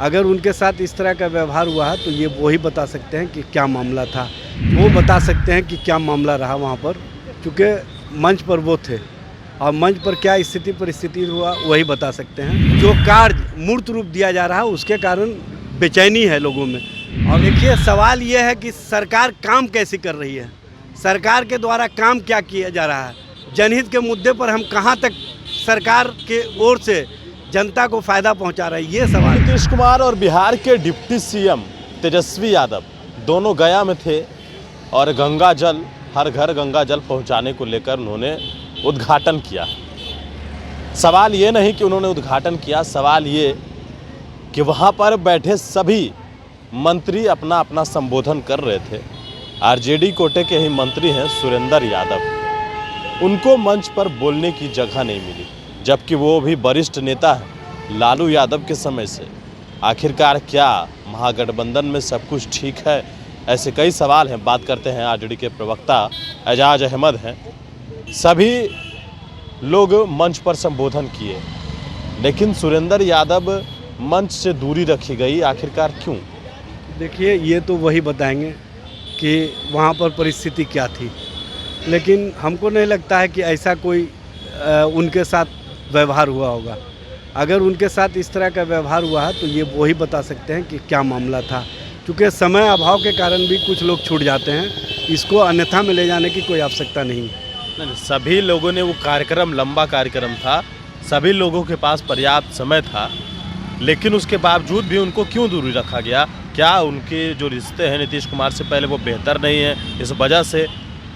अगर उनके साथ इस तरह का व्यवहार हुआ है तो ये वही बता सकते हैं कि क्या मामला था, वो बता सकते हैं कि क्या मामला रहा वहाँ पर, क्योंकि मंच पर वो थे और मंच पर क्या स्थिति परिस्थिति हुआ वही बता सकते हैं। जो कार्य मूर्त रूप दिया जा रहा है उसके कारण बेचैनी है लोगों में। और देखिए, सवाल ये है कि सरकार काम कैसी कर रही है, सरकार के द्वारा काम क्या किया जा रहा है, जनहित के मुद्दे पर हम कहाँ तक सरकार के ओर से जनता को फायदा पहुंचा रहा है, ये सवाल। नीतीश कुमार और बिहार के डिप्टी सीएम तेजस्वी यादव दोनों गया में थे और गंगा जल, हर घर गंगा जल पहुंचाने को लेकर उन्होंने उद्घाटन किया। सवाल ये नहीं कि उन्होंने उद्घाटन किया, सवाल ये कि वहाँ पर बैठे सभी मंत्री अपना अपना संबोधन कर रहे थे। आरजेडी कोटे के ही मंत्री हैं सुरेंद्र यादव, उनको मंच पर बोलने की जगह नहीं मिली, जबकि वो भी वरिष्ठ नेता है लालू यादव के समय से। आखिरकार क्या महागठबंधन में सब कुछ ठीक है? ऐसे कई सवाल हैं। बात करते हैं आरजेडी के प्रवक्ता एजाज अहमद हैं। सभी लोग मंच पर संबोधन किए, लेकिन सुरेंद्र यादव मंच से दूरी रखी गई, आखिरकार क्यों? देखिए, ये तो वही बताएंगे कि वहाँ पर परिस्थिति क्या थी, लेकिन हमको नहीं लगता है कि ऐसा कोई उनके साथ व्यवहार हुआ होगा। अगर उनके साथ इस तरह का व्यवहार हुआ है तो ये वही बता सकते हैं कि क्या मामला था, क्योंकि समय अभाव के कारण भी कुछ लोग छूट जाते हैं, इसको अन्यथा में ले जाने की कोई आवश्यकता नहीं है। नहीं, सभी लोगों ने वो कार्यक्रम, लंबा कार्यक्रम था, सभी लोगों के पास पर्याप्त समय था, लेकिन उसके बावजूद भी उनको क्यों दूरी रखा गया? क्या उनके जो रिश्ते हैं नीतीश कुमार से पहले वो बेहतर नहीं है, इस वजह से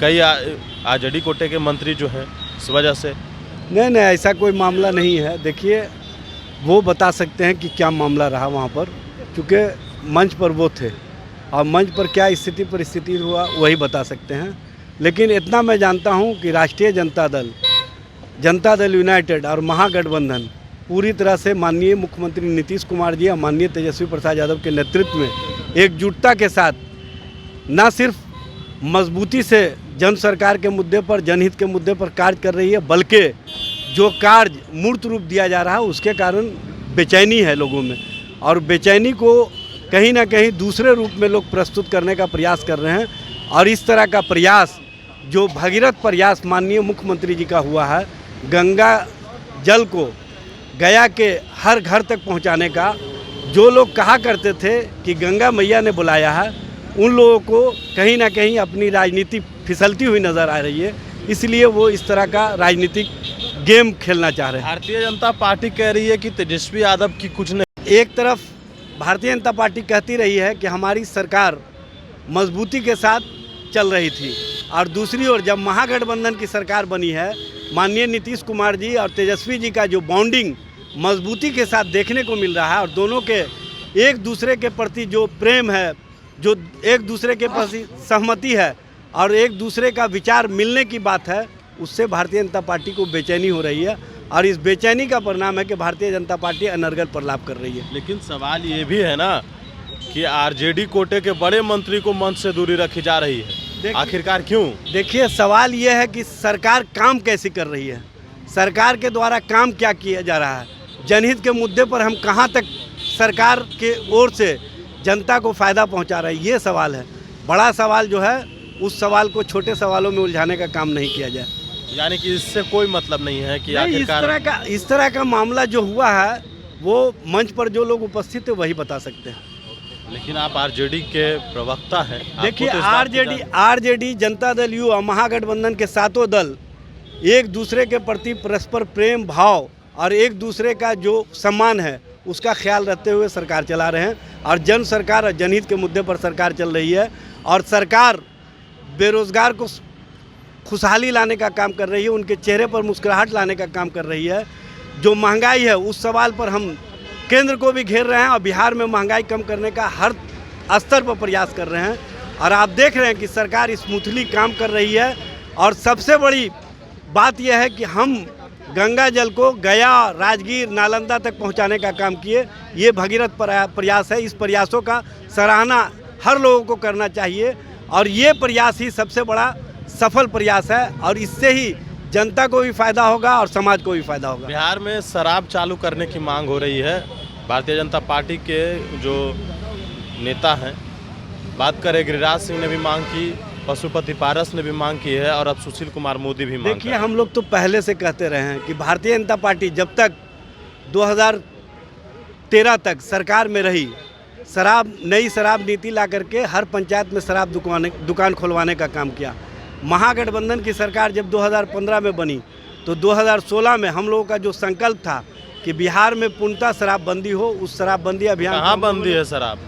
कई आरजेडी कोटे के मंत्री जो हैं इस वजह से? नहीं, ऐसा कोई मामला नहीं है। देखिए, वो बता सकते हैं कि क्या मामला रहा वहाँ पर, क्योंकि मंच पर वो थे और मंच पर क्या स्थिति परिस्थिति हुआ वही बता सकते हैं। लेकिन इतना मैं जानता हूँ कि राष्ट्रीय जनता दल यूनाइटेड और महागठबंधन पूरी तरह से माननीय मुख्यमंत्री नीतीश कुमार जी और माननीय तेजस्वी प्रसाद यादव के नेतृत्व में एकजुटता के साथ न सिर्फ मजबूती से जन सरकार के मुद्दे पर, जनहित के मुद्दे पर कार्य कर रही है, बल्कि जो कार्य मूर्त रूप दिया जा रहा है उसके कारण बेचैनी है लोगों में, और बेचैनी को कहीं ना कहीं दूसरे रूप में लोग प्रस्तुत करने का प्रयास कर रहे हैं। और इस तरह का प्रयास, जो भगीरथ प्रयास माननीय मुख्यमंत्री जी का हुआ है, गंगा जल को गया के हर घर तक पहुंचाने का, जो लोग कहा करते थे कि गंगा मैया ने बुलाया है, उन लोगों को कहीं ना कहीं अपनी राजनीति फिसलती हुई नज़र आ रही है, इसलिए वो इस तरह का राजनीतिक गेम खेलना चाह रहे हैं। भारतीय जनता पार्टी कह रही है कि तेजस्वी यादव की कुछ नहीं। एक तरफ भारतीय जनता पार्टी कहती रही है कि हमारी सरकार मजबूती के साथ चल रही थी, और दूसरी ओर जब महागठबंधन की सरकार बनी है, माननीय नीतीश कुमार जी और तेजस्वी जी का जो बॉन्डिंग मजबूती के साथ देखने को मिल रहा है, और दोनों के एक दूसरे के प्रति जो प्रेम है, जो एक दूसरे के प्रति सहमति है और एक दूसरे का विचार मिलने की बात है, उससे भारतीय जनता पार्टी को बेचैनी हो रही है, और इस बेचैनी का परिणाम है कि भारतीय जनता पार्टी अनर्गल प्रलाप कर रही है। लेकिन सवाल ये भी है ना कि आरजेडी कोटे के बड़े मंत्री को मंच से दूरी रखी जा रही है, आखिरकार क्यों? देखिए, सवाल ये है कि सरकार काम कैसी कर रही है, सरकार के द्वारा काम क्या किया जा रहा है, जनहित के मुद्दे पर हम कहाँ तक सरकार के ओर से जनता को फ़ायदा पहुंचा रहे हैं, ये सवाल है। बड़ा सवाल जो है, उस सवाल को छोटे सवालों में उलझाने का काम नहीं किया जाए। यानी कि इससे कोई मतलब नहीं है कि आखिरकार इस तरह का मामला जो हुआ है वो मंच पर जो लोग उपस्थित थे वही बता सकते हैं। लेकिन आप आरजेडी के प्रवक्ता हैं। देखिए, आरजेडी, जनता दल यू और महागठबंधन के सातों दल एक दूसरे के प्रति परस्पर प्रेम भाव और एक दूसरे का जो सम्मान है उसका ख्याल रखते हुए सरकार चला रहे हैं, और जन सरकार और जनहित के मुद्दे पर सरकार चल रही है, और सरकार बेरोजगार को खुशहाली लाने का काम कर रही है, उनके चेहरे पर मुस्कुराहट लाने का काम कर रही है। जो महंगाई है उस सवाल पर हम केंद्र को भी घेर रहे हैं, और बिहार में महंगाई कम करने का हर स्तर पर प्रयास कर रहे हैं, और आप देख रहे हैं कि सरकार स्मूथली काम कर रही है। और सबसे बड़ी बात यह है कि हम गंगा जल को गया, राजगीर, नालंदा तक पहुंचाने का काम किए, ये भगीरथ प्रयास है। इस प्रयासों का सराहना हर लोगों को करना चाहिए, और ये प्रयास ही सबसे बड़ा सफल प्रयास है, और इससे ही जनता को भी फायदा होगा और समाज को भी फायदा होगा। बिहार में शराब चालू करने की मांग हो रही है, भारतीय जनता पार्टी के जो नेता हैं, बात करें गिरिराज सिंह ने भी मांग की, पशुपति पारस ने भी मांग की है और अब सुशील कुमार मोदी भी मांग देखिए, हम लोग तो पहले से कहते रहे हैं कि भारतीय जनता पार्टी जब तक 2013 तक सरकार में रही, नई शराब नीति ला करके हर पंचायत में शराब दुकान खुलवाने का काम किया। महागठबंधन की सरकार जब 2015 में बनी तो 2016 में हम लोगों का जो संकल्प था कि बिहार में पूर्णतः शराबबंदी हो, उस शराबबंदी अभियान कहाँ बंदी है शराब?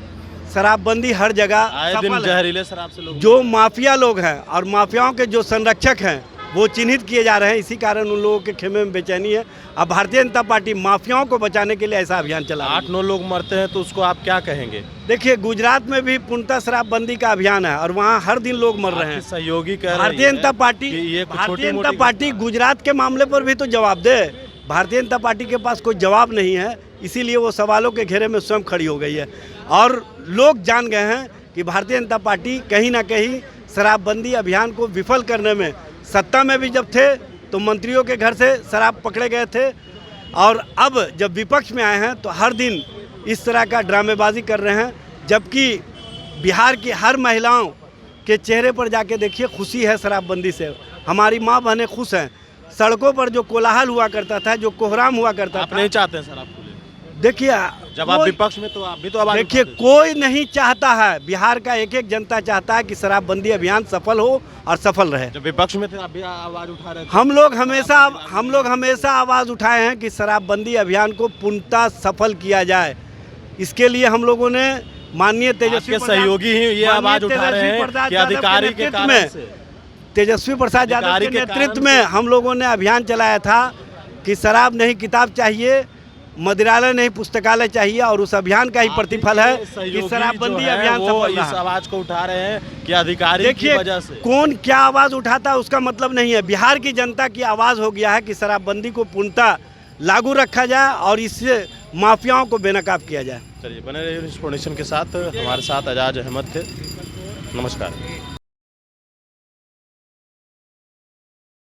शराबबंदी हर जगह आए दिन सफल है। जहरीले शराब से लोग जो माफिया लोग हैं और माफियाओं के जो संरक्षक हैं वो चिन्हित किए जा रहे हैं, इसी कारण उन लोगों के खेमे में बेचैनी है। अब भारतीय जनता पार्टी माफियाओं को बचाने के लिए ऐसा अभियान चला रही है। 8-9 लोग मरते हैं तो उसको आप क्या कहेंगे? देखिए, गुजरात में भी पूर्णतः शराबबंदी का अभियान है और वहाँ हर दिन लोग मर रहे हैं। सहयोगी कह रही भारतीय है जनता पार्टी कि ये कुछ भारतीय जनता छोटी-मोटी पार्टी गुजरात के मामले पर भी तो जवाब दे। भारतीय जनता पार्टी के पास कोई जवाब नहीं है, इसीलिए वो सवालों के घेरे में स्वयं खड़ी हो गई है और लोग जान गए हैं कि भारतीय जनता पार्टी कहीं ना कहीं शराबबंदी अभियान को विफल करने में, सत्ता में भी जब थे तो मंत्रियों के घर से शराब पकड़े गए थे और अब जब विपक्ष में आए हैं तो हर दिन इस तरह का ड्रामेबाजी कर रहे हैं, जबकि बिहार की हर महिलाओं के चेहरे पर जाके देखिए खुशी है शराबबंदी से। हमारी माँ बहनें खुश हैं। सड़कों पर जो कोलाहल हुआ करता था, जो कोहराम हुआ करता आप था, नहीं चाहते हैं शराब खुले? देखिए जब आप विपक्ष में तो आप भी तो आवाज देखिए उठाते थे। कोई नहीं चाहता है, बिहार का एक एक जनता चाहता है कि शराबबंदी अभियान सफल हो और सफल रहे। जब विपक्ष में थे आप भी आवाज उठा रहे थे। हम लोग हमेशा आवाज़ उठाए हैं कि शराबबंदी अभियान को पूर्णतः सफल किया जाए। इसके लिए हम लोगों ने माननीय तेजस्वी आपके सहयोगी ही ये आवाज उठा रहे हैं कि अधिकारी के कारण से, तेजस्वी प्रसाद यादव अधिकारी के के नेतृत्व कारण में हम लोगों ने अभियान चलाया था कि शराब नहीं किताब चाहिए, मदिरालय नहीं पुस्तकालय चाहिए और उस अभियान का ही प्रतिफल है कि शराबबंदी अभियान सफल इस रहा। आवाज को उठा रहे हैं कि अधिकारी की देखिए, वजह से। कौन क्या आवाज़ उठाता है उसका मतलब नहीं है। बिहार की जनता की आवाज़ हो गया है कि शराबबंदी को पूर्णतः लागू रखा जाए और इससे माफियाओं को बेनकाब किया जाए। चलिए, बने रहिए इस के साथ। हमारे साथ एजाज अहमद थे। नमस्कार।